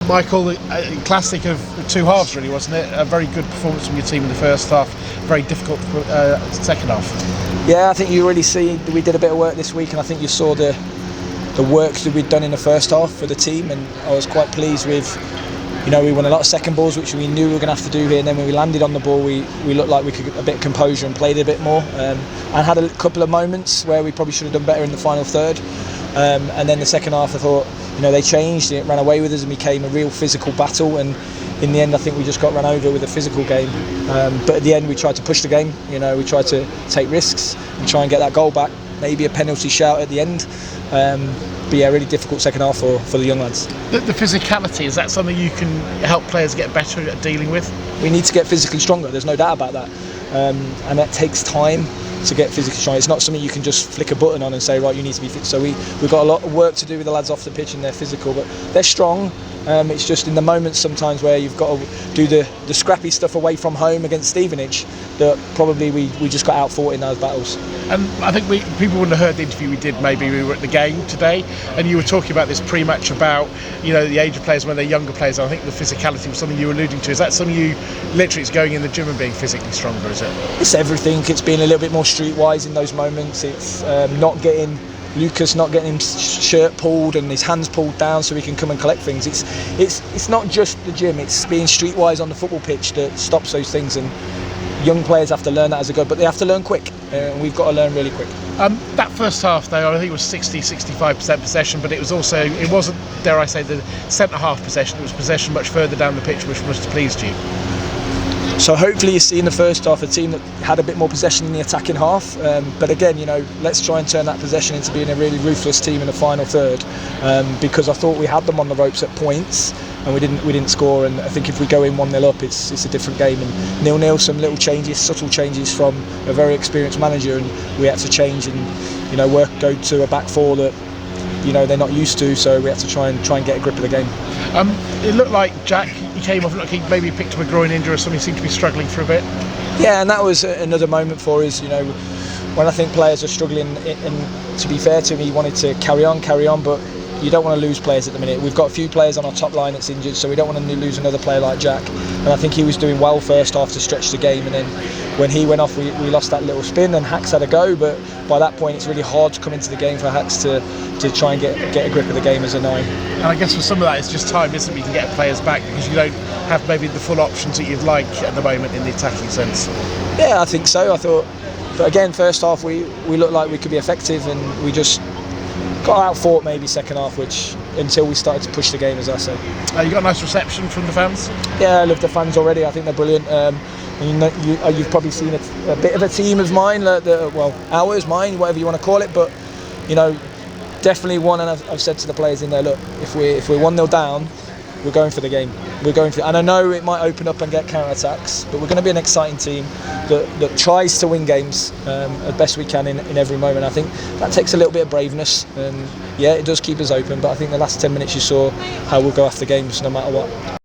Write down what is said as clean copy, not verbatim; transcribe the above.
Michael, a classic of two halves really, wasn't it? A very good performance from your team in the first half, very difficult second half. Yeah, I think you really see that we did a bit of work this week, and I think you saw the work that we'd done in the first half for the team, and I was quite pleased with, we won a lot of second balls, which we knew we were going to have to do here, and then when we landed on the ball, we looked like we could get a bit of composure and played a bit more, and had a couple of moments where we probably should have done better in the final third, and then the second half I thought, they changed, it ran away with us and became a real physical battle, and in the end I think we just got run over with a physical game, but at the end we tried to push the game, we tried to take risks and try and get that goal back, maybe a penalty shout at the end, but yeah, really difficult second half for the young lads. The physicality, is that something you can help players get better at dealing with? We need to get physically stronger, there's no doubt about that, and that takes time to get physically strong. It's not something you can just flick a button on and say, right, you need to be fit. So we've got a lot of work to do with the lads off the pitch, and they're physical, but they're strong. It's just in the moments sometimes where you've got to do the scrappy stuff away from home against Stevenage that probably we just got out fought in those battles. And I think people wouldn't have heard the interview we did, maybe we were at the game today, and you were talking about this pre-match about the age of players when they're younger players, and I think the physicality was something you were alluding to. Is that something you literally, it's going in the gym and being physically stronger, is it? It's everything. It's being a little bit more streetwise in those moments. It's not getting his shirt pulled and his hands pulled down so he can come and collect things. It's not just the gym, it's being streetwise on the football pitch that stops those things, and young players have to learn that as they go, but they have to learn quick, and we've got to learn really quick. That first half though, I think it was 60-65% possession, but it wasn't, dare I say, the centre half possession, it was possession much further down the pitch, which must have pleased you. So hopefully you see in the first half a team that had a bit more possession in the attacking half, but again, let's try and turn that possession into being a really ruthless team in the final third, because I thought we had them on the ropes at points and we didn't score, and I think if we go in 1-0 up, it's a different game. And 0-0, some little changes, subtle changes from a very experienced manager, and we had to change and go to a back four that they're not used to, so we have to try and get a grip of the game. It looked like Jack, he came off, he maybe picked up a groin injury or something, he seemed to be struggling for a bit. Yeah, and that was another moment for us, when I think players are struggling, and to be fair to him, he wanted to carry on, but you don't want to lose players at the minute. We've got a few players on our top line that's injured, so we don't want to lose another player like Jack, and I think he was doing well first half to stretch the game, and then when he went off we lost that little spin, and Hacks had a go, but by that point it's really hard to come into the game for Hacks to try and get a grip of the game as a 9. And I guess for some of that it's just time, isn't it? You can get players back because you don't have maybe the full options that you'd like at the moment in the attacking sense. Yeah, I think so. I thought, but again, first half we looked like we could be effective, and we just got out fought maybe second half, which until we started to push the game, as I say. You got a nice reception from the fans? Yeah, I love the fans already. I think they're brilliant. You've probably seen a bit of a team of mine, ours, mine, whatever you want to call it, but definitely one, and I've said to the players in there, look, if we're 1-0 down, we're going for the game. And I know it might open up and get counter-attacks, but we're going to be an exciting team that tries to win games as best we can in every moment. I think that takes a little bit of braveness, and yeah, it does keep us open, but I think the last 10 minutes you saw how we'll go after games no matter what.